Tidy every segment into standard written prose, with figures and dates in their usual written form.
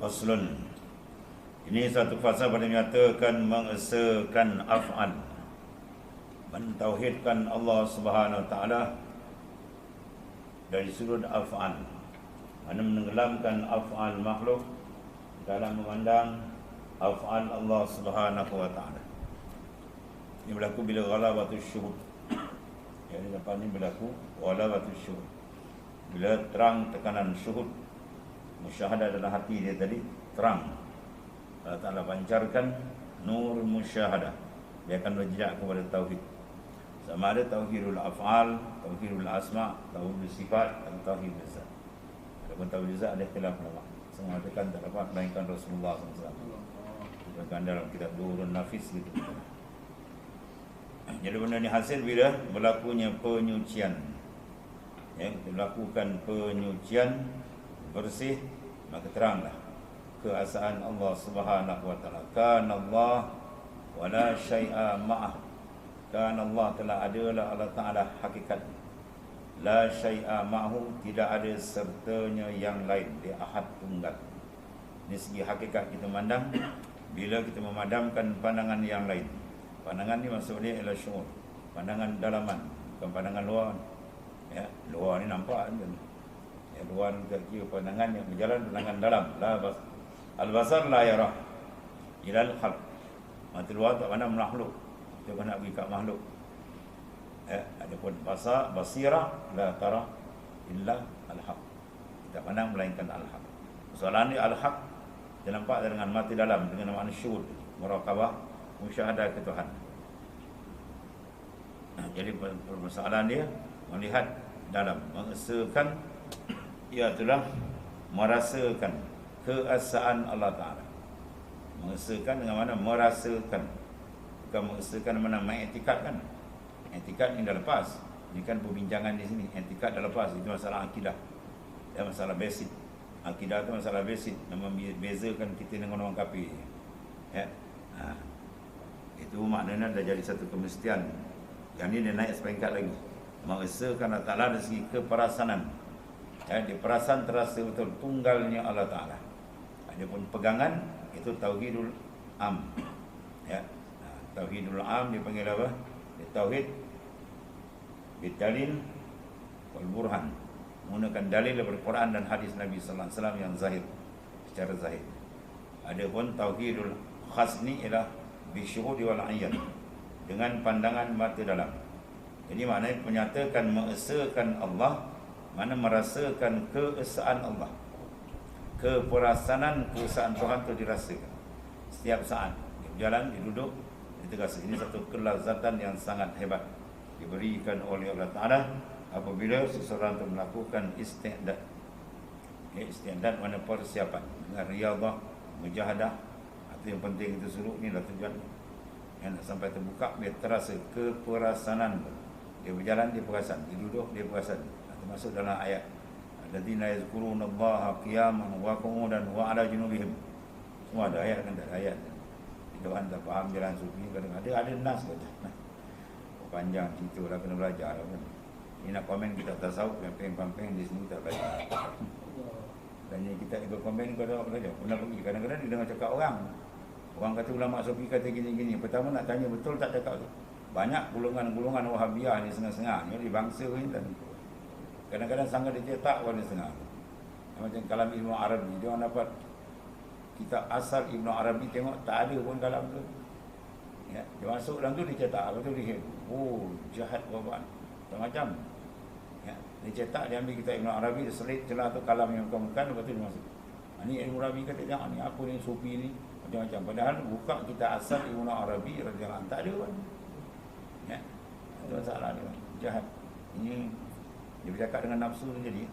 Faslun. Ini satu fasa pada menyatakan mengesakan af'al, mentauhidkan Allah Subhanahu Wa Taala dari sudut af'al, mana menenggelamkan af'al makhluk dalam memandang af'al Allah Subhanahu Wa Taala. Ini berlaku bila ghalabatus syuhud. Yang depan ini berlaku ghalabatus syuhud, bila terang tekanan syuhud, musyahadah dalam hati dia tadi terang. Allah Ta'ala pancarkan nur musyahadah, dia akan berjejak kepada tauhid. Sama ada tauhidul af'al, tauhidul asma', tauhidul sifat, dan tauhidul zat. Adapun tauhidul zat ada khilaf ulama. Semua mengatakan tak dapat melainkan Rasulullah SAW. Disebutkan dalam kitab Durun Nafis gitu. Jadi benda ni hasil bila berlakunya penyucian. Ya, dilakukan penyucian bersih, maka teranglah keesaan Allah Subhanahu Wa Taala. Kana Allah wala syai'a ma'ah. Kana Allah telah adalah Allah Taala hakikat. La syai'a ma'hu, tidak ada sertanya yang lain. Dia ahad tunggal. Ini segi hakikat kita memandang. Bila kita memadamkan pandangan yang lain, pandangan ni maksudnya ialah syuur, pandangan dalaman, bukan pandangan luar. Ya, luar ni nampak kan. Ya, luar ni kira pandangan yang berjalan, pandangan dalam. Al-basar la yarah ilal khalq. Mata luar tak pandang makhluk, kita nak pergi kat makhluk. Adapun basirah la tara illa al-haq, tak pandang melainkan al-haq. Soalan ni al-haq dia nampak dengan mata dalam, dengan makna syuhud, muraqabah, musyahadah ke Tuhan. Jadi permasalahan dia melihat dalam, mengesakan, iaitulah merasakan keesaan Allah Ta'ala. Mengesakan dengan mana? Merasakan. Bukan mengesakan mana mengiktikadkan. Iktikad ni dah lepas. Ini kan perbincangan di sini. Iktikad dah lepas. Itu masalah akidah. Dan masalah basic. Akidah tu masalah basic. Yang membezakan kita dengan orang kafir. Ya. Itu maknanya dah jadi satu kemestian. Yang ni dia naik seperingkat lagi. Mengesakan Allah Ta'ala dari segi keperasanan. Ya, di perasaan terasa betul tunggalnya Allah Ta'ala. Adapun pegangan itu tauhidul am. Ya. Tauhidul am dipanggil apa? Tauhid bidalil wal burhan. Menggunakan dalil daripada Quran dan hadis Nabi sallallahu alaihi wasallam yang zahir, secara zahir. Adapun tauhidul khas ni ialah bisyuhudi wal ayyan, dengan pandangan mata dalam. Jadi maknanya menyatakan mengesakan Allah, mana merasakan keesaan Allah. Keperasanan keesaan Tuhan itu dirasakan setiap saat. Dia berjalan, dia duduk, dia terasa. Ini satu kelazatan yang sangat hebat diberikan oleh Allah Ta'ala apabila seseorang itu melakukan isti'dad. Isti'dad mana persiapan dengan riyadhah, mujahadah. Itu yang penting itu suruh. Inilah tujuan yang nak sampai terbuka, dia terasa keperasanan. Dia berjalan, dia perasan. Dia duduk, dia perasan. Termasuk dalam ayat alladzina yazkurunallaha qiyaman wa qu'udan wa 'ala junubihim. Semua ada ayat kan, ada ayat. Kalau anda faham jalan sufi, kadang-kadang ada nas kata. Panjang cerita lah, kena belajar lah kan. Ini nak komen kita tasawuf, pempeng-pempeng di sini tak belajar. Dan kita ikut komen kau tak belajar. Pernah pergi, kadang-kadang dia dengar cakap orang. Orang kata ulama sufi kata gini-gini. Pertama nak tanya betul tak cakap tu. Banyak golongan-golongan Wahabiyah ni setengah-setengah. Ni bangsa ni dan kadang-kadang sangat dia cetak warna setengah. Macam kalam Ibnu Arabi, dia orang dapat kitab asal Ibnu Arabi, tengok tak ada pun dalam tu. Ya, dia masuk dalam tu, dia cetak. Lepas tu dia jahat korban. Macam-macam. Ya, dia cetak, dia ambil kitab Ibnu Arabi, dia selit celah tu kalam yang bukan-bukan, lepas tu dia masuk. Ni Ibnu Arabi kata, jangan ni aku ni sufi ni, macam-macam. Padahal buka kitab asal Ibnu Arabi, radhiyallahu anhu, tak ada pun. Ya, itu masalah dia. Jahat. Ini dia bercakap dengan nafsu tu jadi.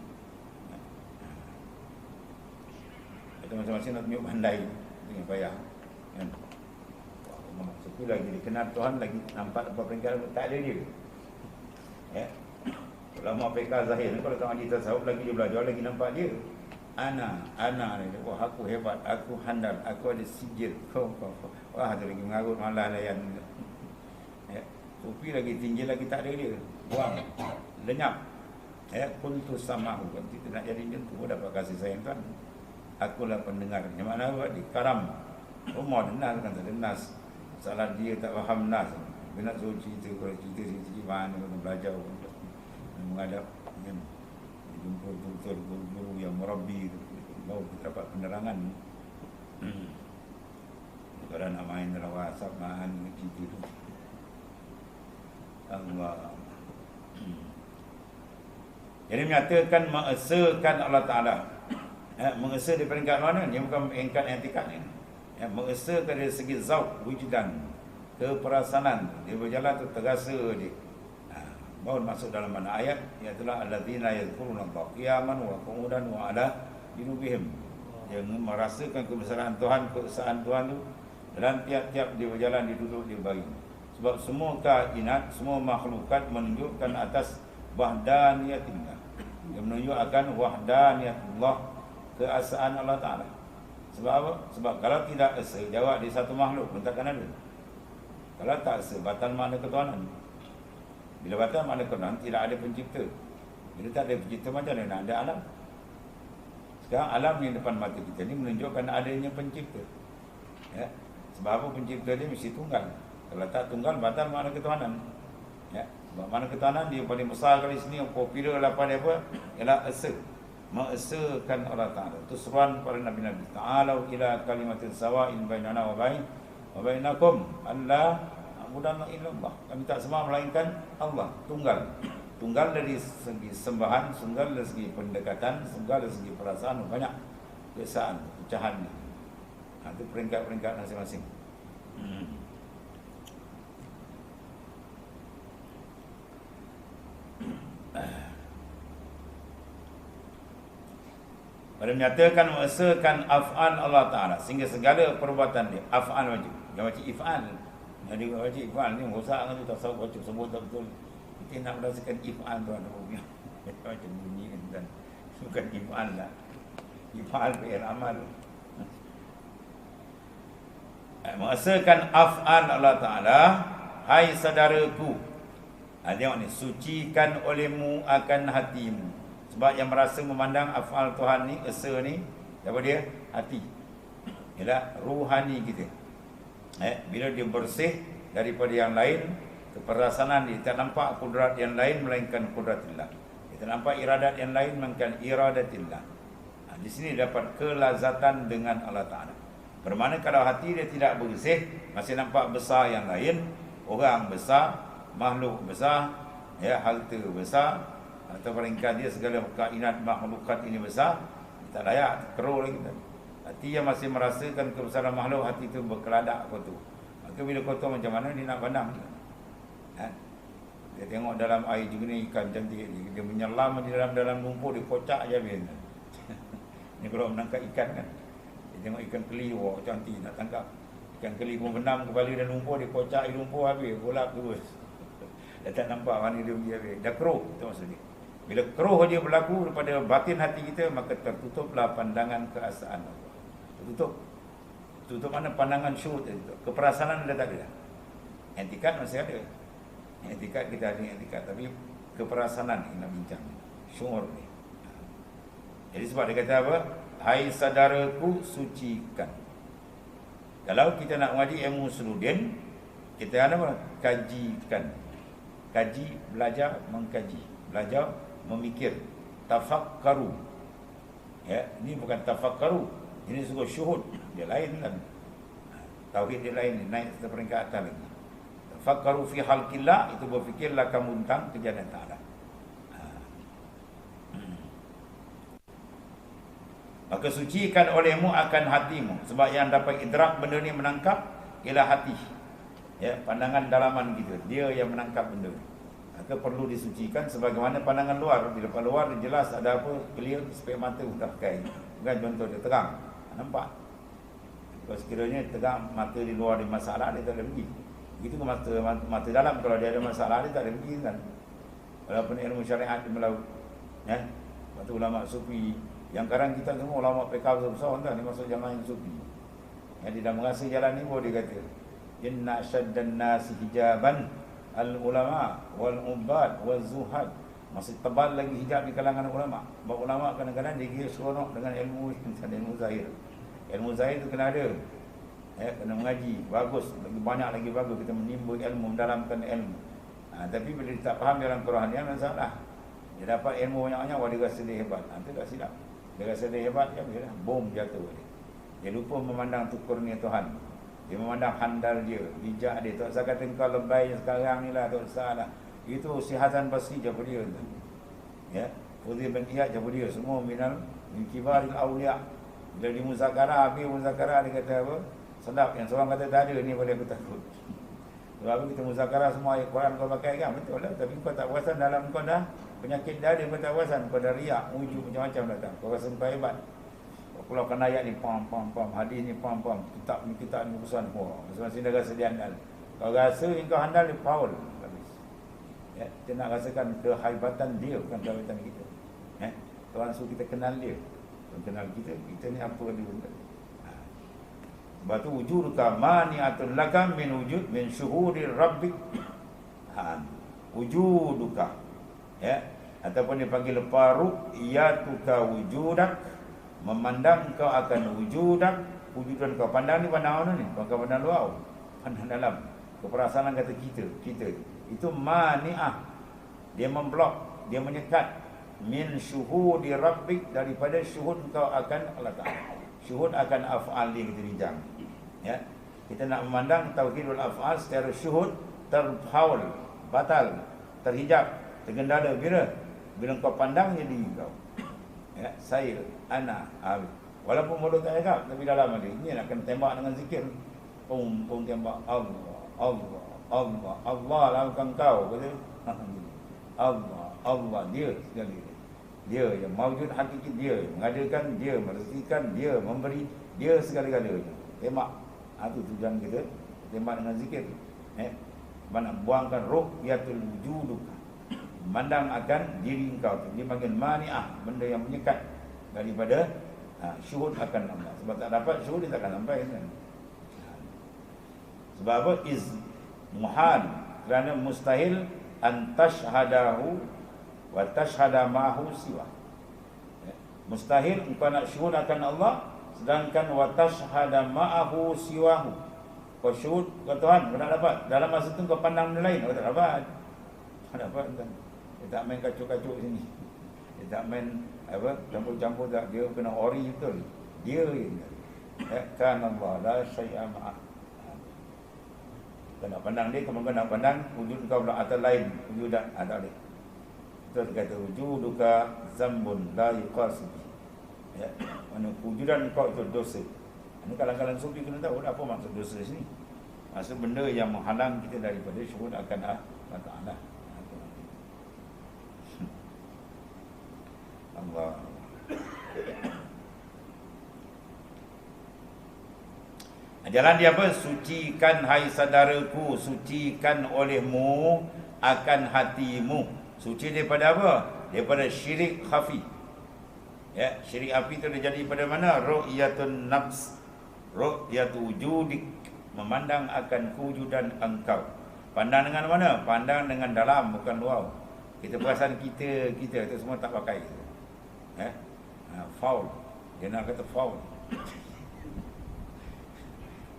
Itu masing-masing nak tunjuk pandai. Itu yang payah kan? Suku lagi dikenal Tuhan, lagi nampak apa peringkat, tak ada dia. Ya. Ulama PK Zahir ni kalau tengok cerita tasawuf, lagi dia belajar, lagi nampak dia. Ana ni, wah aku hebat, aku handal, aku ada sijil. Wah tu lagi mengarut malah layan. Ya. Sufi lagi tinggi, lagi tak ada dia. Buang, lenyap. Kuntu samahu, kan kita nak jadi macam tu dapat kasih sayang Tuhan. akulah pendengar. Yang mana buat di karam. Umar dengar kan tak nas. Salah dia tak faham nas. Dia nak suruh cerita mana kena belajar menghadap yang jumpa betul guru yang merabi tu. Baru kita dapat penerangan. Kalau nak main dalam WhatsApp main cerita tu. Allah. Jadi menyatakan mengesakan Allah Ta'ala. Mengesa di peringkat mana? Dia bukan peringkat etikat ni. Mengesakan dari segi zauq, wujudan, keperasaan. Dia berjalan tu terasa dia. Baru masuk dalam mana ayat, iaitulah alladzina yadhkuruna Allah qiyaman wa qu'udan wa ala junubihim. Yang merasakan kebesaran Tuhan, keesaan Tuhan tu dalam tiap-tiap dia berjalan, dia duduk, dia baring. Sebab semua kainat, semua makhlukat menunjukkan atas wahdaniyatillah. Dia menunjuk akan wahdaniyatullah, keesaan Allah Ta'ala. Sebab apa? Sebab kalau tidak esa, jawab di satu makhluk pun takkan ada. Kalau tak esa, batal makna ketuhanan. Bila batal makna ketuhanan, tidak ada pencipta. Bila tak ada pencipta, macam mana nak ada alam? Sekarang alam yang depan mata kita ni menunjukkan adanya pencipta. Ya? Sebab apa pencipta dia mesti tunggal. Kalau tak tunggal, batal makna ketuhanan. Ya? Sebab makna ketuhanan dia paling besar kali sini, yang popular lah pada apa? Ialah esa. Mengesakan Allah Ta'ala. Itu seruan para Nabi-Nabi. Ta'alau ila kalimatin sawa'in bainana wa bainakum alla na'budanna illallah. Kami tak semua melainkan Allah. Tunggal. Tunggal dari segi sembahan, tunggal dari segi pendekatan, tunggal dari segi perasaan. Banyak keesaan, pecahan ni. Itu peringkat-peringkat masing-masing. Pada menyatakan mengesakan af'al Allah Ta'ala, sehingga segala perbuatan dia af'al wajib. Yang wajib if'al. Jadi wajib if'al ni rosak kan tu, tak tahu baca sebut tak betul. Kita nak berdasarkan if'al tu ada punya. Macam bunyi kan. Bukan if'al lah. If'al fi'il amal. Mengesakan af'al Allah Ta'ala, hai saudaraku. Tengok ni, sucikan olehmu akan hatimu. Sebab yang merasa memandang af'al Tuhan ni, esa ni, apa dia? Hati. Ialah ruhani kita. Bila dia bersih daripada yang lain, keperasaan dia tak nampak kudrat yang lain melainkan kudratillah. Dia tak nampak iradat yang lain melainkan iradatillah. Di sini dapat kelazatan dengan Allah Ta'ala. Bermakna kalau hati dia tidak bersih, masih nampak besar yang lain, orang besar, makhluk besar, ya, harta besar, atau peringkat dia segala kainat makhlukat ini besar, tak layak, keruh lagi. Hati yang masih merasakan kebesaran makhluk, hati itu berkeladak kotor. Maka bila kotor macam mana dia nak pandang? Dia tengok dalam air juga ni ikan cantik, dia menyelam di dalam lumpur, dia kocak je habis. Ni kalau menangkap ikan kan, dia tengok ikan keli, wah cantik nak tangkap. Ikan keli pun benam kembali dalam lumpur, dia kocak di lumpur habis, golap terus. Dia tak nampak mana dia pergi habis. Dah keruh, itu maksud dia. Bila keruh dia berlaku daripada batin hati kita, maka tertutuplah pandangan keesaan Allah. Tertutup. Tutup mana pandangan syuhud itu. Keperasaan dah tak ada. Etikat masih ada. Etikat kita ada etikat, tapi keperasaan ni nak bincang. Syuhur ni. Jadi sebab dia kata apa? Hai saudaraku, sucikan. Kalau kita nak mengaji ilmu suludin, kita apa? Kajikan. Kaji, belajar, mengkaji. Belajar, memikir. Tafakkaru. Ya, ini bukan tafakkaru. Ini sungguh syuhud. Dia lain kan. Tauhid dia lain, naik satu peringkat atas lagi. Tafakkaru fi khalqillah, itu berfikirlah kamu tentang kejadian Ta'ala. Maka sucikan olehmu akan hatimu. Sebab yang dapat idrak benda ni menangkap ialah hati. Ya, pandangan dalaman kita. Dia yang menangkap benda. Maka perlu disucikan sebagaimana pandangan luar. Bila pandangan luar dia jelas ada apa, clear, spek mata pun tak pakai. Bukan contoh dia terang. Nampak? Kalau sekiranya terang mata di luar ada masalah, dia tak ada pergi. Begitu ke mata dalam, kalau dia ada masalah, dia tak ada pergi kan. Walaupun ilmu syariat dia melaut. Ya? Waktu ulama sufi, yang sekarang kita semua ulama PK besar-besar kan, dia masuk jamaah yang sufi. Yang dia dah merasa jalan ni baru dia kata, inna syaddan nasi hijaban al-ulama wal-ubad wal-zuhad Masih tebal lagi hijab di kalangan ulama. Sebab ulama kadang-kadang dia kira seronok dengan ilmu ilmu zahir. Ilmu zahir tu kena ada. Kena mengaji, bagus, lagi banyak lagi bagus kita menimbul ilmu, mendalamkan ilmu. Tapi bila dia tak faham dalam kerohanian, masalah. Dia dapat ilmu banyak-banyak, dia rasa dia hebat. Itu tak silap. Dia rasa dia hebat, ya bom jatuh dia. Dia lupa memandang tu kurnia Tuhan. Dia memandang handal dia, bijak dia. Tak usah kata kau lebay sekarang ni lah, tak usah lah. Itu si Hasan Basri jawab dia tu. Ya, Fudhil bin Iyad jawab dia. Semua min kibaril awliya. Bila di muzakarah, habis muzakarah dia kata apa? Sedap, yang seorang kata tak ada ni boleh aku takut. Kalau kita muzakarah semua ayat Quran kau pakai kan, betul lah. Tapi kau tak perasan dalam kau dah penyakit dada, kau tak perasan. Kau dah riak, wujud macam-macam datang. Kau rasa kau hebat. Kalau kena ayat ni pam, hadis ni pam, kitab ni urusan. Masing-masing dah rasa dia handal. Kau rasa kau handal, dia faul. Ya, kita nak rasakan kehebatan dia, bukan kehebatan kita. Tuhan suruh kita kenal dia. Tuhan kenal kita ni apa dia benda. Sebab tu wujuduka mani'atun laka min wujud min syuhuri rabbik. Wujuduka. Ya, ataupun dipanggil paru'iyatuka wujudak. Memandang kau akan wujudak. Wujudan kau. Pandang ni pandang mana ni? Bukan pandang luar. Pandang dalam. Keperasaan kata kita. Itu mani'ah. Dia memblok, dia menyekat. Min syuhudi rabbik, daripada syuhud kau akan Allah Ta'ala. Syuhud akan af'al dia kita rijang. Ya. Kita nak memandang tauhidul af'al secara syuhud, terhaul, batal, terhijab, tergendala. Bila kau pandang jadi kau. Ya, saya, ana, walaupun mulut tak cakap, tapi dalam dia ini nak kena tembak dengan zikir. Pum tembak Allah lakukan kau kata. Allah dia sekali. Dia yang mawujud hakiki, dia mengadakan, dia merezekikan, dia memberi, dia segala-galanya. Tembak. Itu tujuan kita, tembak dengan zikir. Mana buangkan ru'yatul wujuduk. Memandang akan diri engkau. Dia panggil mani'ah, benda yang menyekat daripada syuhud akan Allah. Sebab tak dapat syuhud, dia takkan sampai kan? Sebab apa? Muhal, kerana mustahil an tashhadahu wa tashhada ma'ahu siwa. Mustahil engkau nak syuhud akan Allah, sedangkan wa tashhada ma'ahu siwahu. Kau syuhud ke Tuhan, kau tak dapat. Dalam masa tu kau pandang benda lain, kau tak dapat. Tak dapat kan? Dia tak main kacuk-kacuk sini. Dia tak main campur-campur tak. Dia kena ori betul. Dia yang kan Allah la syai'a ma'ah. Kau nak pandang dia, kau nak pandang wujud kau pula atas lain. Wujud tak boleh. Itu kata wujuduka zambun la yuqasibi. Ya, mana wujudan kau itu dosa. Ini kalangan sufi kena tahu apa maksud dosa sini. Maksud benda yang menghalang kita daripada syuhud akan Allah Ta'ala. Allah. Jalan dia apa? Sucikan hai saudaraku, sucikan olehmu akan hatimu. Suci daripada apa? Daripada syirik khafi. Ya, syirik khafi itu dia jadi pada mana? Ru'yatun nafs, ru'yatu wujudik, memandang akan kewujudan engkau. Pandang dengan mana? Pandang dengan dalam, bukan luar. Kita perasan kita itu semua tak pakai. Faul. Dia nak kata faul.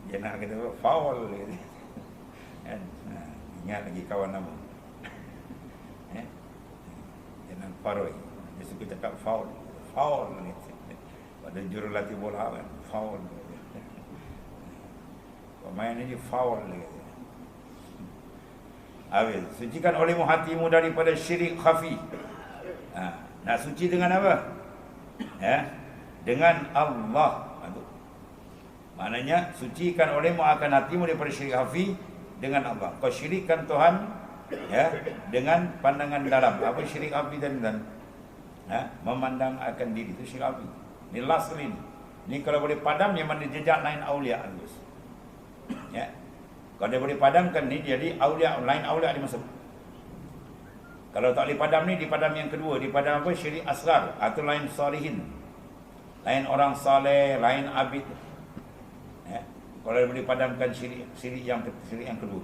Dia nak kata faul. Ingat lagi kawan nama. Dia nak paroi. Dia suka cakap faul. Faul. Pada jurulatih bola kan. Faul. Pemain ini faul. Habis. Sucikan olehmu hatimu daripada syirik khafi. Nak suci dengan apa? Dengan Allah. Maknanya sucikan olehmu akan hatimu daripada syirik khafi dengan Allah. Kau syirikkan Tuhan dengan pandangan dalam. Apa syirik khafi tadi? Memandang akan diri, itu syirik khafi. Ini last kali ni. Ini kalau boleh padam, yang mana jejak lain awliya. Kalau dia boleh padamkan ni, jadi awliya, lain awliya dia masuk. Kalau tak boleh padam ni, dipadam yang kedua. Dipadam apa? Syirik asghar, atau lain salihin, lain orang saleh, lain abid. Kalau dia boleh padamkan syirik yang kedua.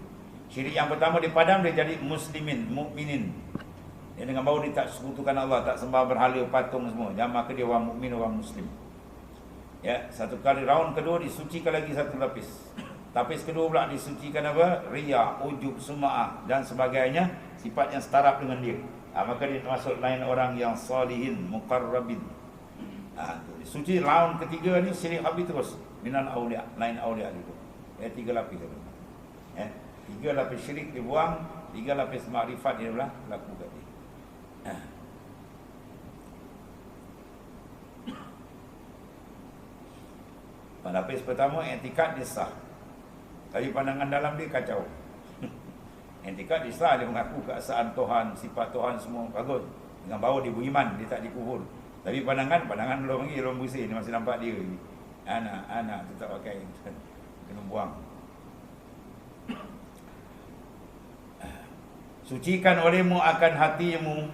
Syirik yang pertama dipadam, dia jadi muslimin, mukminin. Dia dengan bahawa dia tak sekutukan Allah, tak sembah berhala, patung semua. Dan maka dia orang mukmin, orang muslim. Ya, satu kali round kedua disucikan lagi satu lapis. Lapis kedua pula disucikan apa? Riya, ujub, sum'ah dan sebagainya, sifat yang setara dengan dia. Maka dia termasuk lain orang yang salihin, muqarrabin. Suci round ketiga ni syirik habis terus. Minal awliya, lain awliya itu. Ya, 3 lapis itu. Ya, 3 lapis syirik dibuang, 3 lapis makrifat dia pula lakukan dia. Pada lapis pertama, i'tikad dia sah. Tapi pandangan dalam dia kacau. I'tikad dia sah, dia mengaku keesaan Tuhan, sifat Tuhan semua bagus. Dengan bahawa dia beriman, dia tak dikufur. Tapi pandangan belum lagi, belum bersih. Dia masih nampak dia ni. Anak tetap pakai. Kena buang. Sucikan olehmu akan hatimu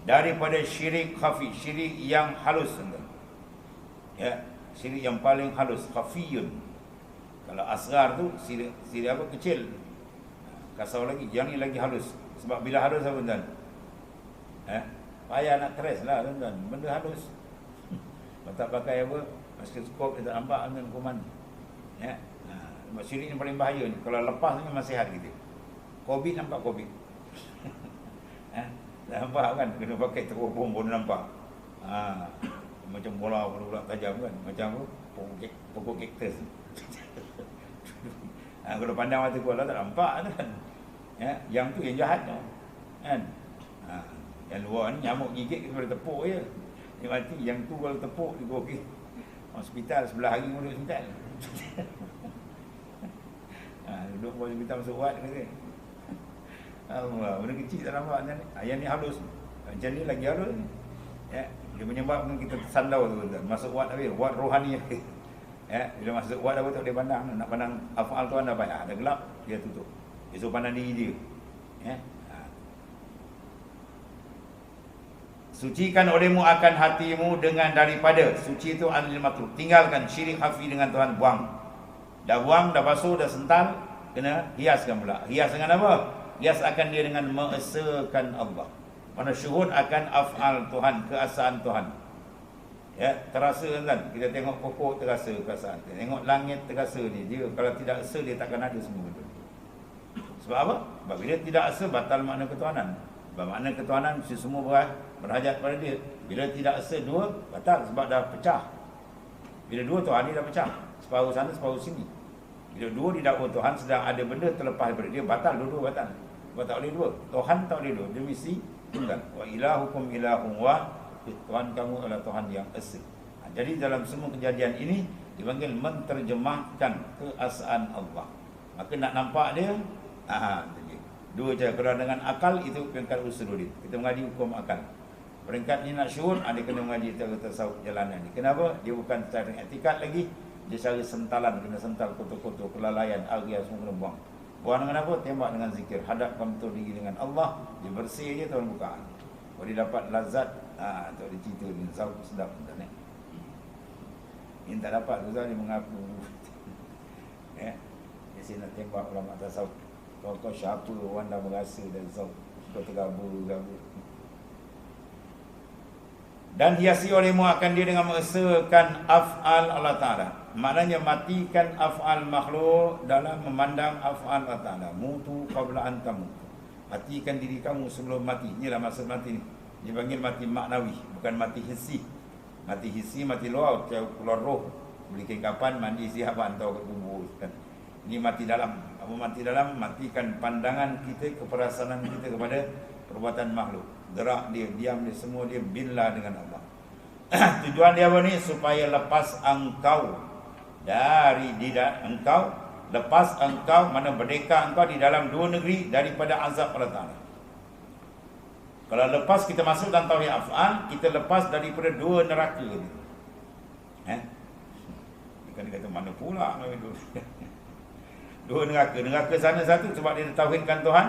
daripada syirik khafi, syirik yang halus. Ya, syirik yang paling halus, khafiyun. Kalau asrar tu syirik apa, kecil. Kasau lagi, yang ni lagi halus. Sebab bila halus apa tuan? Payah nak trace lah tuan, benda halus. Kalau tak pakai apa, mikroskop dia tak nampak dengan kuman. Ya. Sebab syirik ni paling bahaya ni. Kalau lepas ni memang sihat kita. Covid nampak Covid. Tak nampak kan, kena pakai teropong pun nampak. Macam bola tajam kan, macam apa, pokok kaktus. Kalau pandang mata bola tak nampak kan. Ya, yang tu yang jahat tu. Kan? Yang luar ni nyamuk gigit kita boleh tepuk je. Dia mati, yang tu kalau tepuk dia okey. Hospital sebelah hari duduk hospital. Duduk hospital masuk wad kata. Allah, benda kecil tak nampak macam ni. Yang ni halus. Macam ni lagi halus. Ya, dia menyebabkan kita tersandau tu tuan. Masuk wad habis, wad rohani. Ya, bila masuk wad apa tak boleh pandang. Nak pandang afal Tuhan dah banyak. Ada gelap, dia tutup. Dia suruh pandang diri dia. Ya. Sucikan olehmu akan hatimu dengan daripada, suci itu anil matruk, tinggalkan syirik hafi dengan Tuhan, buang. Dah buang, dah basuh, dah sental, kena hiaskan pula. Hias dengan apa? Hias akan dia dengan mengesakan Allah. Mana syuhud akan af'al Tuhan, keesaan Tuhan. Ya, terasa kan? Kita tengok pokok terasa keesaan. Tengok langit terasa ni. Dia kalau tidak esa dia takkan ada semua itu. Sebab apa? Sebab bila tidak esa batal makna ketuhanan. Sebab makna ketuhanan semua berhajat pada dia. Bila tidak esa dua, batal sebab dah pecah. Bila dua, Tuhan ni dah pecah. Separuh sana, separuh sini. Bila dua didakwa Tuhan sedang ada benda terlepas daripada dia, batal, dua-dua batal. Sebab tak boleh dua. Tuhan tak boleh dua. Dia mesti tunggal. Wa ilahukum ilahun wahid. Tuhan kamu adalah Tuhan yang esa. Jadi dalam semua kejadian ini dipanggil menterjemahkan keesaan Allah. Maka nak nampak dia, dua je. Kalau dengan akal itu peringkat usul dia. Kita mengaji hukum akal. Peringkat ni nak syuhud, dia kena mengaji tasawuf jalanan ni. Kenapa? Dia bukan secara i'tikad lagi, dia secara sentalan, kena sental kotor-kotor, kelalaian, aria semua kena buang. Buang dengan apa? Tembak dengan zikir. Hadapkan betul diri dengan Allah. Dia bersih je Tuhan bukaan. Kalau dia dapat lazat, tak ada cerita ni, tasawuf sedap tuan ni. Ini tak dapat, Ustaz dia mengaku. Ya. Dia sini nak tembak ulama tasawuf. Kau siapa orang dah berasa dan kau tergabur. Dan hiasi olehmu akan dia dengan mengesakan af'al Allah Ta'ala. Maknanya matikan af'al makhluk dalam memandang af'al Allah Ta'ala. Mutu qabla an tamut. Matikan diri kamu sebelum mati. Inilah maksud mati ni. Dipanggil mati maknawi, bukan mati hissi. Mati hissi, mati luar, keluar roh. Beli kapan, mandi siap hantar ke kubur kan. Ini mati dalam. Apa mati dalam? Matikan pandangan kita, keperasaan kita kepada perbuatan makhluk. Gerak dia, diam dia, semua dia billah dengan Allah. Tujuan dia apa ni? Supaya lepas engkau dari engkau, lepas engkau, mana merdeka engkau di dalam dua negeri daripada azab Allah Ta'ala. Kalau lepas kita masuk dalam tauhid af'al, kita lepas daripada dua neraka ni. Dia kata mana pula dua neraka. Neraka sana satu sebab dia tauhidkan Tuhan.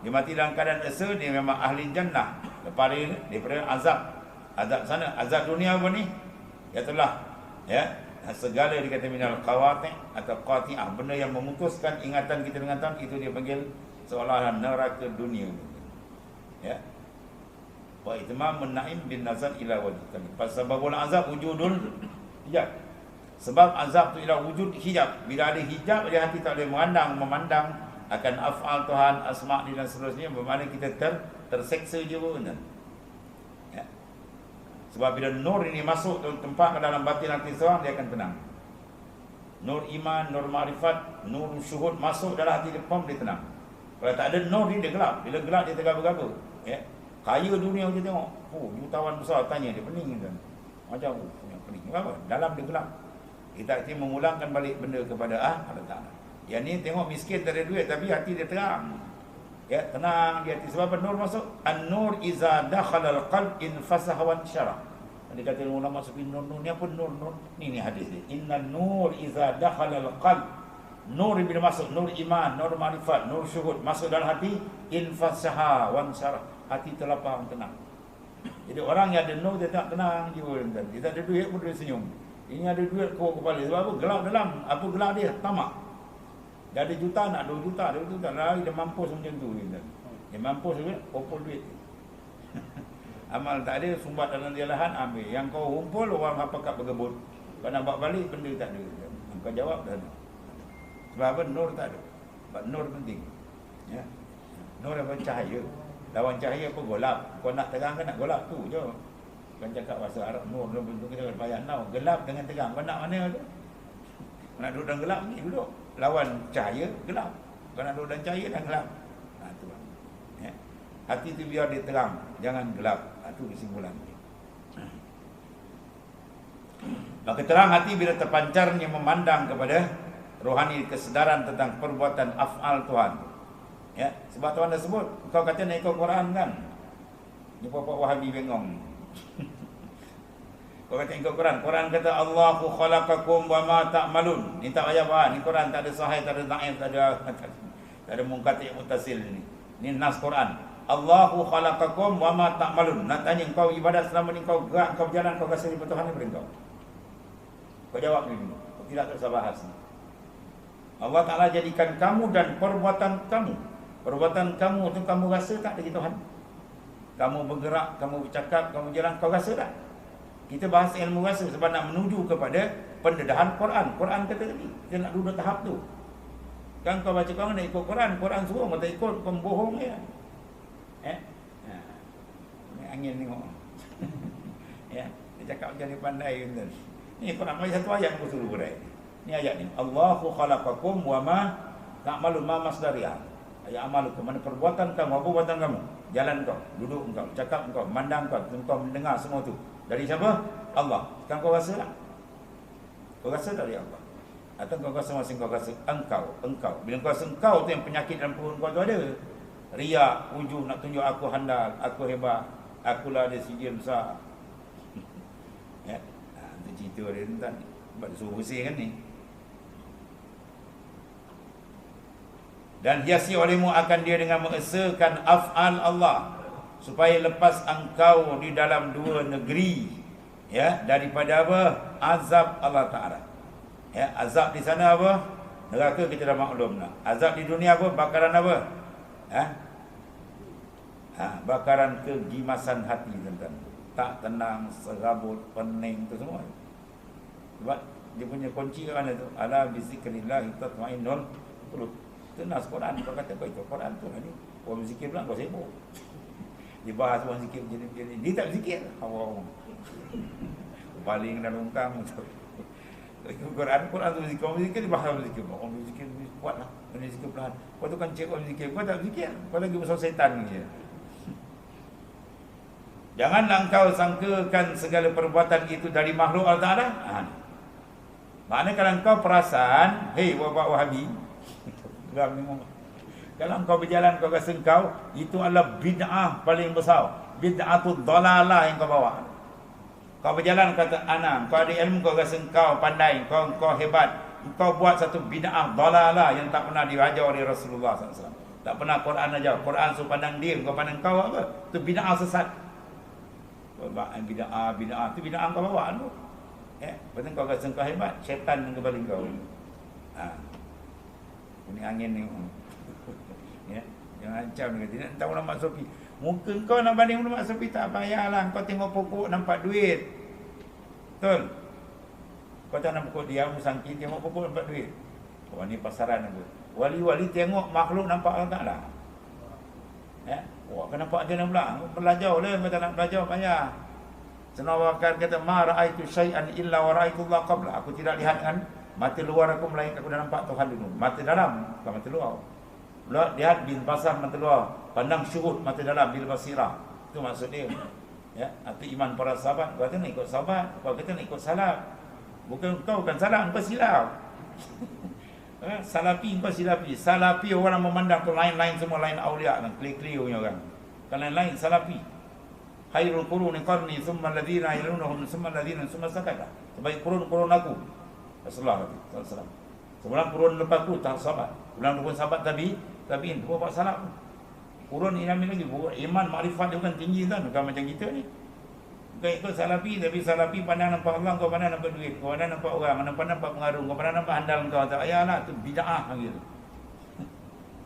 Dia mati dalam keadaan esa, dia memang ahli jannah. Lepas dia daripada azab sana, azab dunia apa ni? Ya telah, ya, segala dikata minal qawati' atau qati'ah, benda yang memutuskan ingatan kita dengan Tuhan, itu dia panggil seolah-olah neraka dunia. Ya. Wa itmam naim bin nazar ila wajhika. Fasababul azab wujudul hijab. Sebab azab tu ialah wujud hijab. Bila ada hijab, dia hati tak boleh memandang akan af'al Tuhan, asma' dia dan seterusnya. Bermakna kita terseksa jiwa. Ya. Sebab bila nur ini masuk tempat ke dalam batin hati seorang, dia akan tenang. Nur iman, nur ma'rifat, nur syuhud masuk dalam hati dia, dia tenang. Kalau tak ada nur dia gelap. Bila gelap dia tergaba-gaba. Ya. Kaya dunia kita tengok. Jutawan besar tanya dia pening kan. Macam punya pening. Apa? Dalam dia gelap. Kita aktif memulangkan balik benda kepada Allah Ta'ala. Yang ni tengok miskin tak ada duit tapi hati dia terang. Ya, tenang di hati. Sebab nur masuk. An-nur iza dakhala al-qalb infasaha wa insyara. Dia kata ulama seperti nur ni apa nur? Ni hadis ni. Inna nur iza dakhala al-qalb. Nur bila masuk, nur iman, nur ma'rifat, nur syuhud masuk dalam hati, infasaha wa insyara. Hati terlapang, tenang. Jadi orang yang ada nur dia tak tenang jiwa dia. Dia tak ada duit pun dia senyum. Ini ada duit keluar kepala. Sebab apa? Gelap dalam. Apa gelap dia? Tamak. Dia ada juta nak 2 juta, 2 juta. Lari dia mampus macam tu. Dia mampus duit, kumpul duit. Amal tak ada, sumbat dalam dia lahan, ambil. Yang kau kumpul, orang pakat bergebut. Kau nak buat balik, benda tak ada. Kau jawab dah. Sebab apa? Nur tak ada. Sebab nur penting. Ya. Nur apa? Cahaya. Lawan cahaya apa? Golap. Kau nak terang kan nak golap tu je. Kan cakap bahasa Arab nur bentuk kita payah now. Gelap dengan terang. Kau nak mana tu? Kau nak duduk dalam gelap ni duduk. Lawan cahaya gelap. Kau nak duduk dalam cahaya dan gelap. Tu. Ya. Hati tu biar dia terang, jangan gelap. Itu kesimpulan. Maka terang hati bila terpancarnya memandang kepada rohani kesedaran tentang perbuatan af'al Tuhan. Ya, sebab Tuhan dah sebut, kau kata nak ikut Quran kan? Ni puak-puak Wahabi bengong. Kau kata ikut Quran. Quran kata Allahu khalaqakum wa ma ta'malun. Ni tak payah faham. Ni Quran tak ada sahih, tak ada dhaif, tak ada munqati' muttasil ni. Ni nas Quran. Allahu khalaqakum wa ma ta'malun. Nak tanya kau ibadat selama ni kau gerak, kau berjalan, kau rasa daripada Tuhan daripada kau. Kau jawab ni dulu. Kau tidak usah bahas ni. Allah Ta'ala jadikan kamu dan perbuatan kamu. Perbuatan kamu tu kamu rasa tak dari Tuhan? Kamu bergerak, kamu bercakap, kamu berjalan, kau rasa tak? Kita bahas ilmu rasa sebab nak menuju kepada pendedahan Quran. Quran kata tadi, kita nak duduk tahap tu. Kan kau baca Quran nak ikut Quran, Quran suruh kau tak ikut, kau bohong je. Ni angin tengok. Ya, dia cakap macam ni pandai kan. Ni Quran bagi satu ayat kau suruh berai. Ni ayat ni. Allahu khalaqakum wa ma ta'malun ma masdariyah. Ayat amalukum, mana perbuatan kamu, apa perbuatan kamu? Jalan kau, duduk kau, cakap kau, mandang kau mendengar semua tu. Dari siapa? Allah. Sekarang kau rasa tak? Kau rasa dari Allah? Atau kau rasa masing kau rasa engkau. Bila kau rasa engkau tu yang penyakit dalam perut kau tu ada. Riak, ujub nak tunjuk aku handal, aku hebat, akulah dia sijil besar. Ya. Itu cerita dia tentang sebab dia suruh bersih kan ni. Dan hiasi olehmu akan dia dengan mengesahkan af'al Allah supaya lepas engkau di dalam 2 negeri, ya, daripada apa? Azab Allah Ta'ala. Ya, azab di sana apa? Neraka kita dah maklum dah. Azab di dunia apa? Bakaran apa? Bakaran kegimasan hati tentang tak tenang, serabut, pening tu semua. Sebab dia punya kunci ke mana tu? Ala bizikrillah tatma'innul qulub. Itu nas Quran. Kau kata kau ikut Quran tu ni. Kau berzikir pula kau sibuk. Dia bahas orang zikir macam ni. Dia tak berzikir. Awam. Paling dalam longkang. Quran tu berzikir. Kau berzikir, dia bahas berzikir. Kau berzikir, kuat lah. Kau berzikir pelan. Kau tu kan cek kau berzikir. Kau tak berzikir. Kau lagi musuh setan ni je. Janganlah engkau sangkakan segala perbuatan itu dari makhluk Allah Ta'ala. Maknanya kalau engkau perasan, hei bapak Wahabi, kalau engkau berjalan kau rasa engkau itu adalah bid'ah paling besar, bid'atul dalalah yang kau bawa. Kau berjalan kata ana, kau ada ilmu, kau rasa engkau pandai, kau hebat, engkau buat satu bid'ah dalalah yang tak pernah diajar oleh Rasulullah SAW. Tak pernah Quran ajar. Quran suruh pandang dia, kau pandang kau apa? Itu bid'ah sesat. Bid'ah tu bid'ah kau bawa tu. Ya, betul kau rasa kau hebat, syaitan yang kebalik kau. Ini angin ni. Ya. Jangan ancam dia kata, nak tahu Muhammad Sofi. Muka kau nak banding Muhammad Sofi tak payahlah. Kau tengok pokok nampak duit. Betul? Kau tak nak pokok diam, sangki, tengok pokok nampak duit. Oh, ni pasaran apa? Wali-wali tengok makhluk nampak Allah Ta'ala. Ya? Wah, kenapa dia nak pula? Belajar lah, kau tak nak belajar payah. Senawakar kata, ma ra'aitu syai'an illa wa ra'aitu Allah qabla. Aku tidak lihat dengan mata luar aku, melainkan aku dah nampak Tuhan dulu. Mata dalam, bukan mata luar. Lihat bil basar, mata luar. Pandang syuhud, mata dalam, bil basirah. Itu maksud dia. Ya, itu iman para sahabat. Kau kata nak ikut sahabat, kau kata nak ikut salaf. Bukan kau bukan salaf, kau silap. Salafi, kau silafi. Salafi orang memandang tu lain-lain semua, lain awliya kan, kli-kli punya orang. Kan lain-lain salafi. Khairul quruni qarni thumma alladhina yalunhum thumma alladhina thumma sakata. Sebaik kurun aku. Rasulullah sallallahu. Sebelum kurun lepas aku tak sahabat. Sebelum kurun sahabat tabi'in tu buat salaf. Kurun ini lagi iman makrifat dia bukan tinggi kan, bukan macam kita ni. Bukan ikut salafi, tapi salafi pandang nampak Allah, kau pandang nampak duit, kau pandang nampak orang, kau pandang nampak pengaruh, kau pandang nampak handal kau. Tak payahlah, tu bid'ah gitu.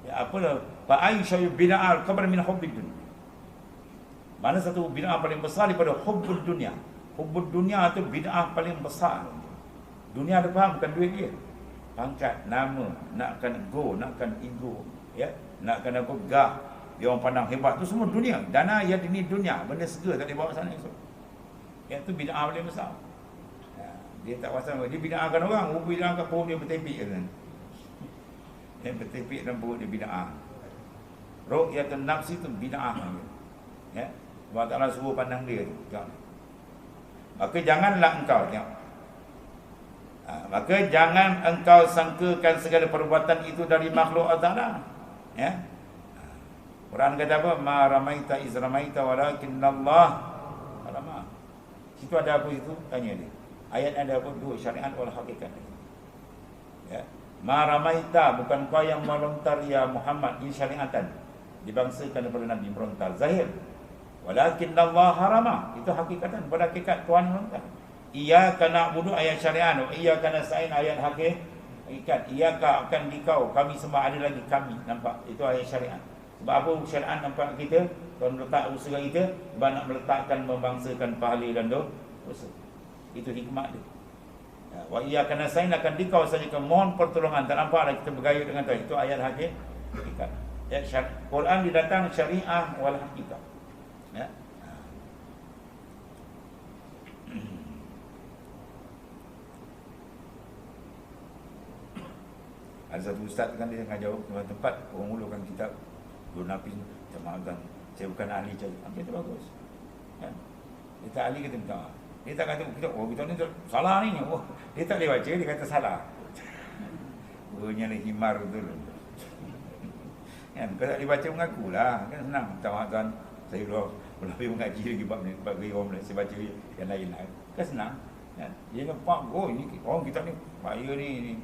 Ya apalah, fa aisyu bid'ah kabar min hubbid dunya. Mana satu bid'ah paling besar daripada hubbud dunia. Hubbud dunia tu bid'ah paling besar. Dunia ada faham, bukan duit dia. Pangkat, nama, nakkan ego, ya, nakkan apa gah. Dia orang pandang hebat tu semua dunia. Dana ya ini dunia, benda segala tak dibawa sana esok. Yang tu bid'ah paling besar. Ya, dia tak pasal dia bid'ahkan orang, bid'ahkan perut dia bertepik kan. Yang bertepik dalam perut dia bid'ah. Ru'yatun nafsi tu bid'ah. Ya. Allah Ta'ala suruh pandang dia tu. Maka janganlah engkau tengok. Maka jangan engkau sangkakan segala perbuatan itu dari makhluk Allah Ta'ala. Ya. Quran kata apa? Ma ramaita iz ramaita walakinnallah rama. Situ ada apa itu? Tanya dia. Ayat ada apa? Dua, syariat wal hakikat. Ya. Ma ramaita, bukan kau yang melontar ya Muhammad, ini syariatan. Dibangsakan daripada Nabi melontar zahir. Walakinnallah rama. Itu hakikatan, pada hakikat Tuhan melontar. Iyyaka na'budu ayat syariat, iyyaka nasta'in ayat hakikat. Iyyaka akan dikau, kami sembah, ada lagi kami. Nampak? Itu ayat syariat. Sebab apa syariat nampak kita? Kalau meletak usaha kita, sebab nak meletakkan, membangsakan pahala dan dosa. Itu hikmat dia. Wa iyyaka nasta'in, akan dikau saja ke mohon pertolongan. Tak nampak dah kita bergayut dengan Tuhan. Itu ayat hakikat. Ya, Quran didatang syariah wal hakikat. Ya. Ada satu ustaz kan dia tengah jawab tempat orang mulakan kitab Ibn Nafis, maafkan saya bukan ahli cakap. Itu bagus. Kan? Dia tak ahli kata minta. Dia tak kata kita kita ni salah ni. Oh, dia tak boleh baca, dia kata salah. Punya ni himar betul. Kan kalau tak dibaca mengakulah, kan senang. Minta maaf tuan, saya belum mengaji lagi bab orang saya baca yang lain lah. Kan senang. Kan? Dia nampak oh ini orang kita ni bahaya ni.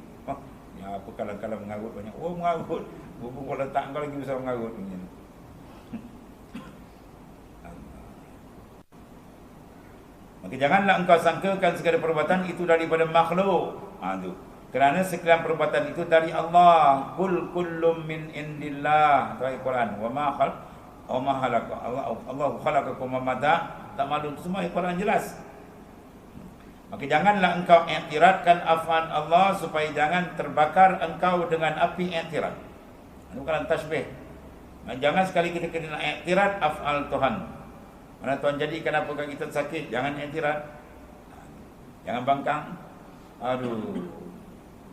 Ya, apa kalau mengarut banyak. Oh mengarut. Bukan letak kau lagi besar mengarut punya. Maka janganlah engkau sangkakan segala perbuatan itu daripada makhluk. Tu. Kerana sekalian perbuatan itu dari Allah. Kul kullum min indillah. Itu ayat Quran. Wa ma khalaqa. Allah khalaqakum wa ma ta'malun. Semua ayat Quran jelas. Maka janganlah engkau iktiradkan af'al Allah supaya jangan terbakar engkau dengan api iktirad. Ini bukan tasbih. Jangan sekali kita kena iktirad af'al Tuhan. Mana Tuhan jadikan apakah kita sakit, jangan iktirad. Jangan bangkang. Aduh.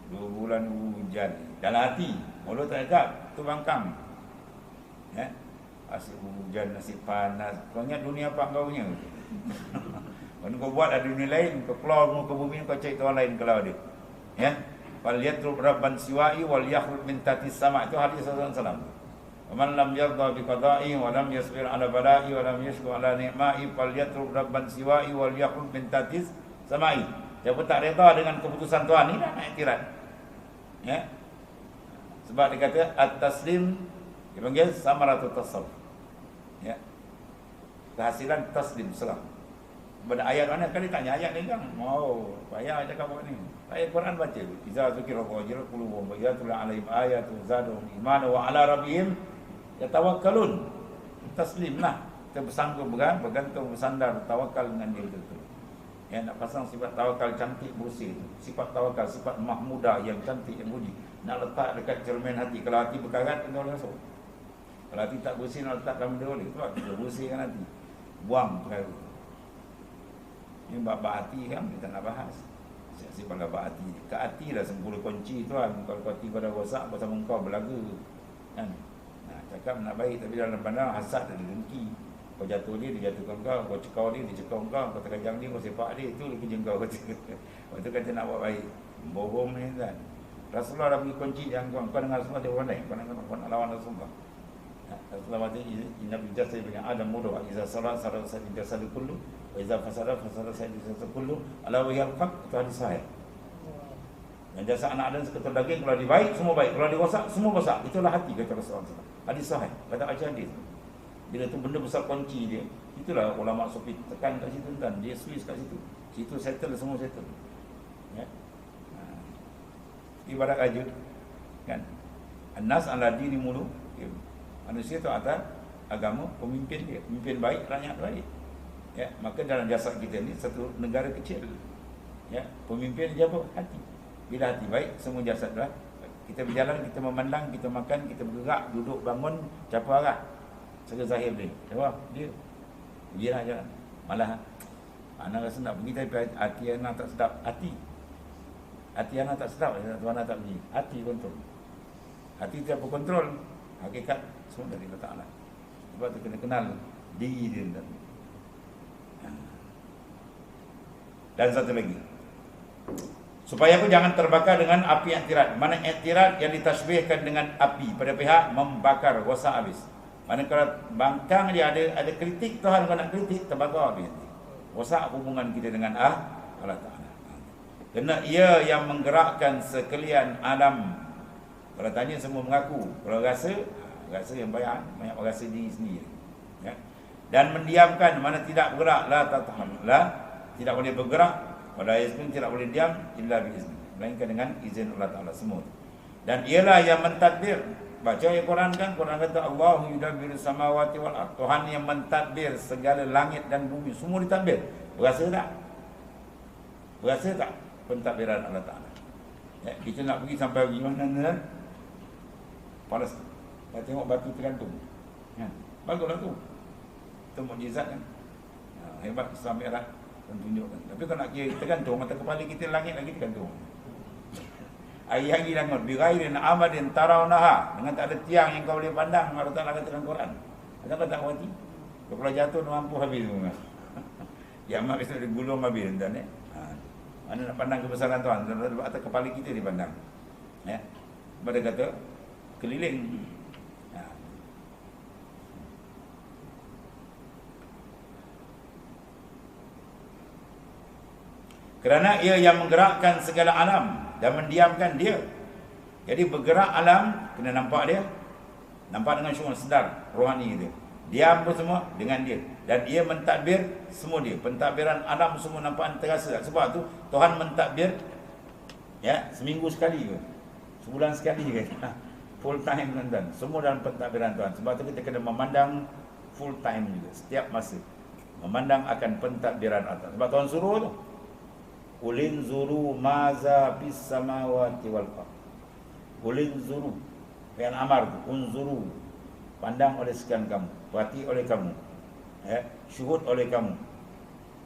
2 bulan hujan dalam hati. Mulut tak dekat, tu bangkang. Ya. Asyik hujan, nasib panas. Kau ingat dunia apa kau punya? Kalau kau buat ada dunia lain, kau keluar muka bumi, kau cari Tuhan lain kalau ada. Ya. Wal yatrub rabban siwa'i wal yakhrud min tatis sama'. Itu hadis Rasulullah SAW. Man lam yarda bi qada'i wa lam yasbir ala bala'i wa lam yashkur ala ni'ma'i fal yatrub rabban siwa'i wal yakhrud min tatis sama'i. Siapa tak reda dengan keputusan Tuhan ni dah nak iktirad. Ya. Sebab dia kata at-taslim dipanggil samaratut tasawuf. Ya. Kehasilan taslim serah. Pada ayat mana kali tanya ayat ni kan? Mau payah cakap apa ni? Ayat Quran baca. Iza zikra wa jira qulubuhum wa idza tula alaihim ayatu zadahum imana wa ala rabbihim Yatawakkalun. Taslimlah. Kita bersangkut bergantung bersandar tawakal dengan dia betul. Ya, nak pasang sifat tawakal cantik bersih tu. Sifat tawakal, sifat mahmudah yang cantik yang budi. Nak letak dekat cermin hati. Kalau hati berkarat, kita boleh masuk. Kalau hati tak bersih, nak letakkan benda boleh. Sebab kita bersihkan hati. Buang perkara. Ini bab hati kan, kita nak bahas. Sifat bab hati. Kat hati dah 10 kunci tuan. Kalau hati kau dah rosak, bersama kau berlaga. Kan? Nah, cakap nak baik, tapi dalam pandang hasad dan dengki. Kau jatuh dia jatuhkan kau. Kau cekau dia cekau kau. Kau terkajang dia, kau sepak dia. Itu kerja kau. Waktu kata nak buat baik. Bohong ni kan. Rasulullah dah bagi kunci yang kau dengar semua dia pandai. Kau nak lawan Rasulullah. Rasulullah kata, inna bil jasad bin Adam mudah. Iza salat salat salat jasad kullu. Wa iza fasada fasada salat jasad kullu. Ala wa yarqab. Itu hadis sahih. Yang jasa anak Adam seketul daging. Kalau dia baik, semua baik. Kalau dia rosak, semua rosak. Itulah hati, kata Rasulullah. Hadis sahih. Kata baca hadis. Bila tu benda besar kunci dia, itulah ulama sufi tekan kat situ dan dia swiss kat situ. Situ settle, semua settle. Ya. Ibarat ajud kan. An-nas ala dini mulu. Ya. Manusia tu atas agama pemimpin dia, pemimpin baik, rakyat baik. Ya, maka dalam jasad kita ni satu negara kecil. Ya, pemimpin dia apa? Hati. Bila hati baik, semua jasad dah. Kita berjalan, kita memandang, kita makan, kita bergerak, duduk, bangun, capai arah. Segala zahir dia. Jawab dia. Biarlah jalan. Malah anak rasa nak pergi tapi hati anak tak sedap. Hati anak tak sedap. Tuan anak tak pergi. Hati kontrol. Hati tidak berkontrol. Hakikat semua dari Allah Ta'ala. Sebab tu kena kenal diri dia. Dan satu lagi. Supaya aku jangan terbakar dengan api i'tirad. Mana i'tirad yang ditasbihkan dengan api pada pihak membakar, rosak habis. Mana kalau bangkang dia ada kritik, Tuhan kau nak kritik, terbakar habis. Rosak hubungan kita dengan Allah Ta'ala. Kerana ia yang menggerakkan sekalian alam. Kalau tanya semua mengaku. Kalau rasa yang banyak rasa diri sendiri. Ya? Dan mendiamkan, mana tidak bergerak, tidak boleh bergerak. Pada ayat pun tidak boleh diam, illa biizni. Melainkan dengan izin Allah Ta'ala semua. Dan ialah yang mentadbir. Baca ayat Quran kan, Quran kata Allahu yudabbiru samawati wal ardh. Tuhan yang mentadbir segala langit dan bumi, semua ditadbir. Berasa tak? Berasa tak pentadbiran Allah Ta'ala? Ya, kita nak pergi sampai gimana panas. Kita tengok batu tergantung. Ya, baguslah tu. Itu mukjizat kan. Hebat Islam Mi'raj tunjukkan. Tapi kalau nak kira tergantung, mata kepala kita langit lagi tergantung. Ayyahi langut bighairin amadin tarawnaha, dengan tak ada tiang yang kau boleh pandang. Allah Ta'ala kata dalam Quran. Ada tak mati? Kalau jatuh mampu habis semua. Kiamat besok digulung habis tuan eh. Mana nak pandang kebesaran Tuhan, atas kepala kita dipandang. Ya. Pada kata keliling. Ya. Kerana ia yang menggerakkan segala alam dan mendiamkan dia. Jadi bergerak alam, kena nampak dia. Nampak dengan syukur sedar rohani dia. Diam pun semua dengan dia. Dan dia mentadbir semua dia. Pentadbiran alam semua nampak terasa. Sebab tu Tuhan mentadbir ya, seminggu sekali ke, sebulan sekali ke. Full time tuan-tuan. Semua dalam pentadbiran Tuhan. Sebab tu kita kena memandang full time juga setiap masa. Memandang akan pentadbiran atas. Sebab Tuhan suruh tu. Ulin zuru maza bis samawati wal ardh. Ulin zuru. Fi'il amar tu, unzuru. Pandang oleh sekian kamu, perhati oleh kamu. Ya, syuhud oleh kamu.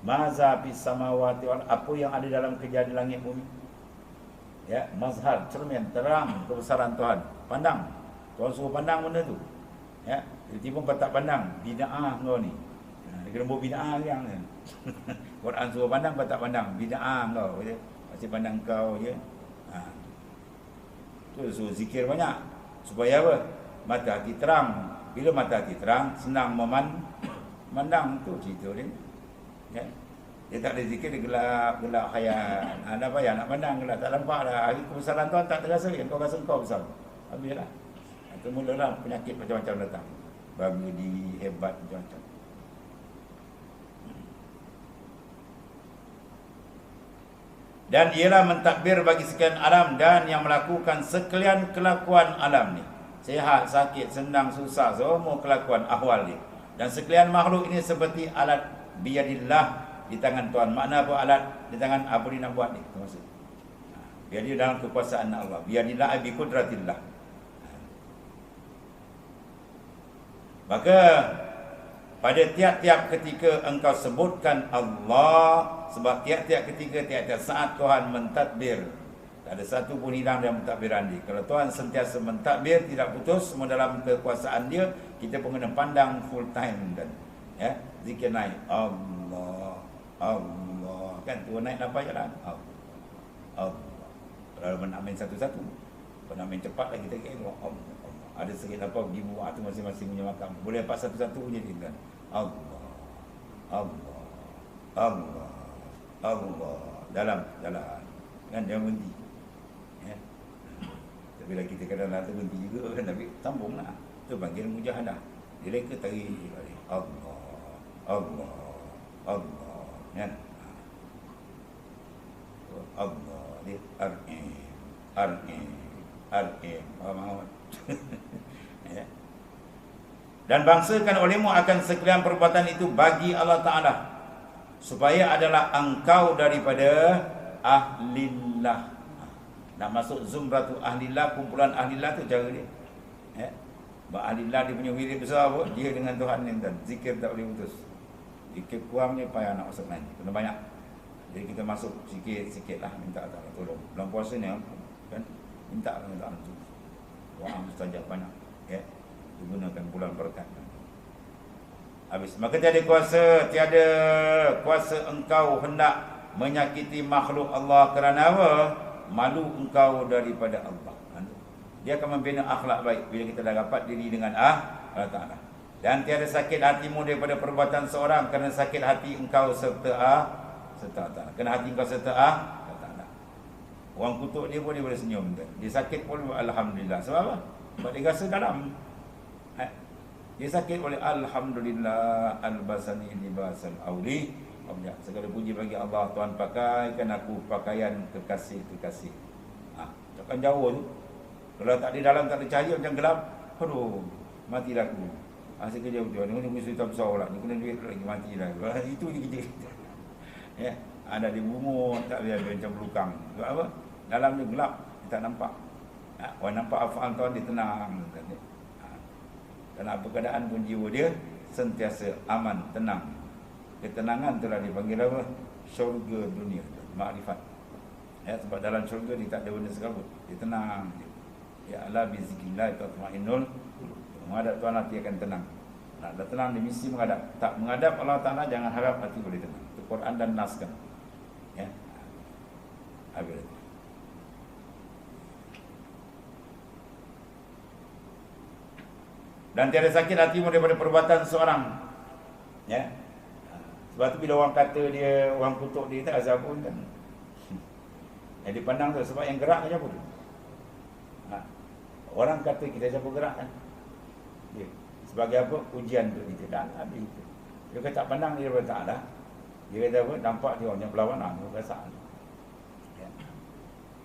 Maza bis samawati wal ardh, apa yang ada dalam kejadian langit bumi. Ya, mazhar, cermin, terang kebesaran Tuhan. Pandang. Tuhan suruh pandang benda tu. Ya, tiba-tiba kau tak pandang, bid'ah kau ni. Dia kena buat bid'ah yang ni. Quran suruh pandang, kau tak pandang, bid'ah kau je. Masih pandang kau je. Tu suruh zikir banyak. Supaya apa? Mata hati terang. Bila mata hati terang, senang memandang. Tu cerita dia. Ya. Dia tak ada zikir, dia gelap khayal. Ada apa ya nak pandang gelap, tak nampak dah. Hari kebesaran Tuhan tak terasa, kau rasa kau besar. Habislah. Itu mulalah penyakit macam-macam datang. Bagi diri hebat macam-macam. Dan ialah mentadbir bagi sekian alam dan yang melakukan sekalian kelakuan alam ni. Sihat, sakit, senang, susah, semua kelakuan ahwal dia. Dan sekalian makhluk ini seperti alat biyadillah, di tangan Tuhan. Makna apa alat di tangan? Apa dia nak buat ni? Maksud. Biar dia dalam kekuasaan Allah. Biyadillah bi qudratillah. Maka pada tiap-tiap ketika engkau sebutkan Allah, sebab tiap-tiap ketika, tiap-tiap saat Tuhan mentadbir. Tak ada satu pun hilang dalam mentadbiran dia. Kalau Tuhan sentiasa mentadbir, tidak putus, semua dalam kekuasaan dia, kita pun kena pandang full time dan ya, zikir naik Allah, Allah. Kan tu naik nampak jalan. Allah. Allah. Kalau nak main satu-satu, kalau nak main cepat lagi kita kira Allah. Ada sikit apa pergi buat tu masing-masing punya makam. Boleh dapat satu-satu punya dia kan. Allah. Allah. Allah. Allah. Dalam jalan. Kan jangan berhenti. Ya. Tapi bila kita kadang-kadang berhenti juga kan, tapi sambunglah. Tu panggil mujahadah. Dia leka tarik balik. Allah. Allah. Allah. Kan? Allah. Dia Muhammad. Ya. Dan bangsakan olehmu akan sekalian perbuatan itu bagi Allah Ta'ala, supaya adalah engkau daripada ahlillah. Nak masuk zumratu ahlillah, kumpulan ahlillah tu cara dia. Ya. Ahlillah dia punya wirid besar apa? Dia dengan Tuhan ni, dan zikir tak boleh putus. Zikir kurang ni payah nak masuk lain, kena banyak. Jadi kita masuk sikit-sikit lah, minta Allah tolong. Dalam puasa ni kan, minta Allah tu. Doa mustajab banyak, ya. Digunakan bulan berkat. Habis. Maka tiada kuasa engkau hendak menyakiti makhluk Allah, kerana apa? Malu engkau daripada Allah. Dia akan membina akhlak baik bila kita dah rapat diri dengan Allah Ta'ala. Dan tiada sakit hatimu daripada perbuatan seorang, kerana sakit hati engkau serta Allah. Kerana hati engkau serta Allah Ta'ala. Orang kutuk dia pun dia boleh senyum. Dia sakit pun alhamdulillah. Sebab apa? Sebab dia rasa dalam. Dia sakit oleh alhamdulillah albasani libasal auli. Segala puji bagi Allah, Tuhan pakaikan aku pakaian kekasih-kekasih. Takkan jauh tu. Kalau tak di dalam, tak ada cahaya, macam gelap. Aduh, matilah aku. Asyik kerja betul. Ni kena cerita besar pula. Ni kena duit lagi, matilah. Itu je kerja kita. Ya, ada di bumut, tak biar macam belukang. Sebab apa? Dalam dia gelap, dia tak nampak. Orang nampak afal Tuhan, dia tenang. Dan apa keadaan pun jiwa dia sentiasa aman, tenang. Ketenangan itulah dipanggil apa? Syurga dunia, makrifat. Ya, sebab dalam syurga dia tak ada benda segala. Dia tenang. Ya Allah bizikrillah tatma'innul qulub. Menghadap Tuhan hati akan tenang. Nak dah tenang dia mesti menghadap. Tak menghadap Allah Taala, jangan harap hati boleh tenang. Itu Quran dan nas kan. Ya. Habis. Dan tiada sakit hatimu daripada perbuatan seorang. Ya. Sebab tu bila orang kata dia, orang kutuk dia, tak rasa pun kan. Yang dipandang tu sebab yang gerak aja pun. Orang kata kita siapa gerak kan. Dia sebagai apa? Ujian untuk kita. Dan habis itu. Dia kata tak pandang dia daripada Ta'ala. Dia kata apa? Nampak dia orang yang berlawanan, perasaan. Ya.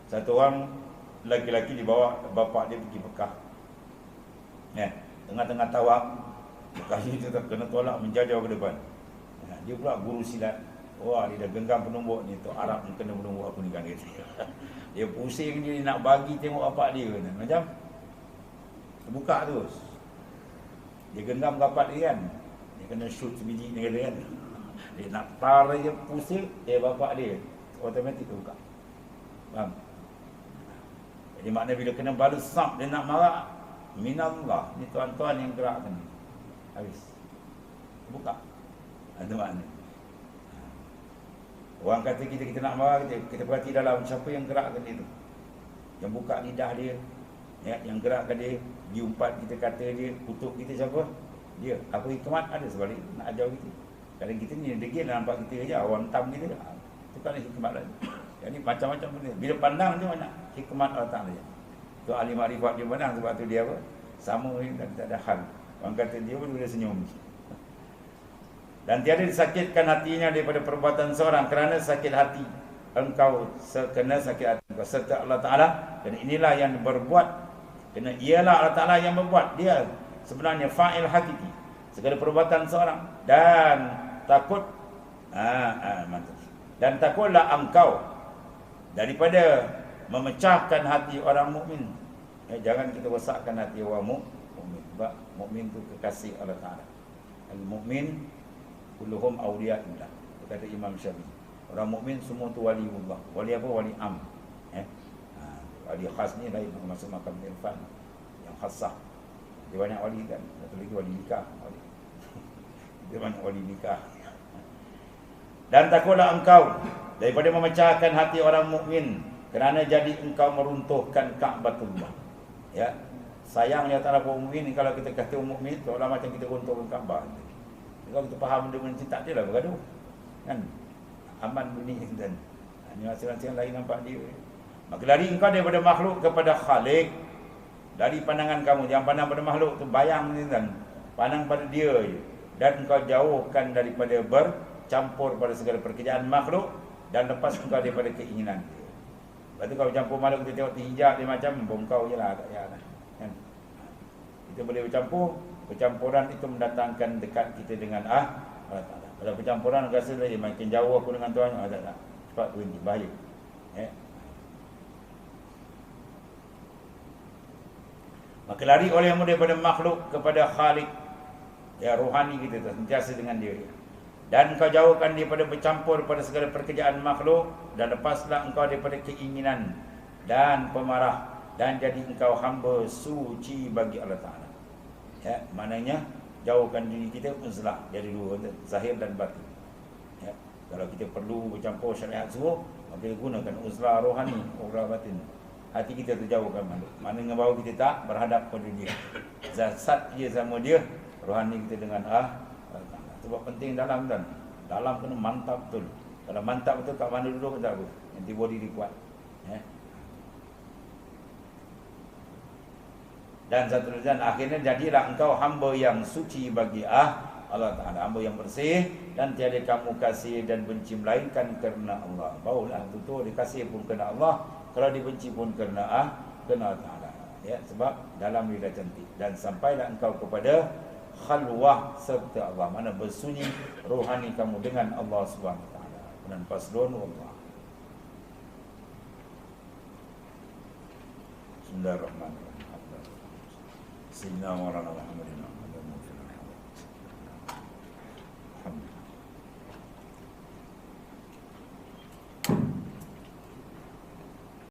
Satu orang lelaki-lelaki dibawa bapak dia pergi Mekah. Ya. Tengah-tengah tawaf, kaki itu kena tolak menjajah ke depan. Dia pula guru silat. Wah, dia dah genggam penumbuk ni, tu Arab ni kena penumbuk aku ni kan dia. Dia pusing dia nak bagi tengok bapak dia kan. Macam terbuka terus. Dia genggam bapak dia kan. Dia kena shoot sebiji dia kata kan. Dia nak tar dia pusing, bapak dia automatik terbuka. Faham? Jadi makna bila kena balas sap dia nak marah, minallah, ni tuan-tuan yang gerakkan. Habis. Buka. Ada makna. Orang kata kita nak marah, kita perhati dalam siapa yang gerakkan dia tu. Yang buka lidah dia, ya, yang gerakkan dia, diumpat kita kata dia, kutuk kita siapa? Dia. Apa hikmat? Ada sebalik nak ajar kita. Kadang kita ni degil nampak kita je, orang tam kita. Itu kan hikmat lain. Jadi macam-macam benda. Bila pandang je banyak hikmat Allah Ta'ala. Tu ahli makrifat dia pandang, sebab tu dia apa? Sama dan tak ada hal. Orang kata dia pun boleh senyum. Dan tiada disakitkan hatinya daripada perbuatan seorang, kerana sakit hati engkau kena sakit hati engkau serta Allah Ta'ala. Dan inilah yang berbuat Kerana ialah Allah Ta'ala yang membuat. Dia sebenarnya fa'il hakiki segala perbuatan seorang. Dan takut mantap. Dan takutlah engkau daripada memecahkan hati orang mukmin. Jangan kita rosakkan hati orang mukmin. Sebab mukmin itu kekasih Allah Ta'ala. Al-mukmin kulluhum awliya'illah. Kata Imam Syafi'i. Orang mukmin semua tu wali Allah. Wali apa? Wali am. Wali khas ni lain masuk makam irfan yang khasah. Dia banyak wali kan. Satu lagi wali nikah. Dia banyak wali nikah. Dan takutlah engkau daripada memecahkan hati orang mukmin kerana jadi engkau meruntuhkan Ka'batullah. Ya. Sayangnya ta'ala mukmin kalau kita kata mukmin seolah macam kita runtuhkan Kaabah. Kalau kita faham benda macam tak adalah bergaduh. Kan? Aman bunyi dan ini masing-masing lain nampak dia. Maka lari engkau daripada makhluk kepada Khalik. Dari pandangan kamu, yang pandang pada makhluk tu bayang ni kan. Pandang pada dia je. Dan engkau jauhkan daripada bercampur pada segala pekerjaan makhluk dan lepas engkau daripada keinginan dia. Lepas tu kalau campur makhluk kita tengok hijab dia macam bongkau je lah, tak payah lah. Kan? Kita boleh bercampur. Percampuran itu mendatangkan dekat kita dengan Allah Ta'ala. Kalau percampuran rasa makin jauh aku dengan Tuhan, tak. Cepat berhenti, bahaya. Maka lari olehmu daripada makhluk kepada Khalik. Ya, rohani kita tu, sentiasa dengan dia. Dan engkau jauhkan daripada bercampur pada segala pekerjaan makhluk. Dan lepaslah engkau daripada keinginan dan pemarah. Dan jadi engkau hamba suci bagi Allah Ta'ala. Ya, maknanya jauhkan diri kita uzlah. Jadi dua, zahir dan batin. Ya, kalau kita perlu bercampur syariat suruh, maka gunakan uzlah rohani, uzlah batin. Hati kita terjauhkan makhluk. Maknanya bahawa kita tak berhadap pada dia. Zat dia sama dia, rohani kita dengan sebab penting dalam kan. Dalam kena mantap betul. Kalau mantap betul kat mana duduk tak apa. Nanti body dia kuat. Dan satu dan akhirnya jadilah engkau hamba yang suci bagi Allah Ta'ala. Hamba yang bersih dan tiada kamu kasih dan benci melainkan kerana Allah. Barulah tentu dikasih pun kerana Allah. Kalau dibenci pun kerana Allah Ta'ala. Ya, sebab dalam dia dah cantik. Dan sampailah engkau kepada khalwah serta Allah. Mana bersunyi rohani kamu dengan Allah Subhanahu Wa Ta'ala. Dan faslun Allah. Bismillahirrahmanirrahim. Sayyidina Maulana Muhammadin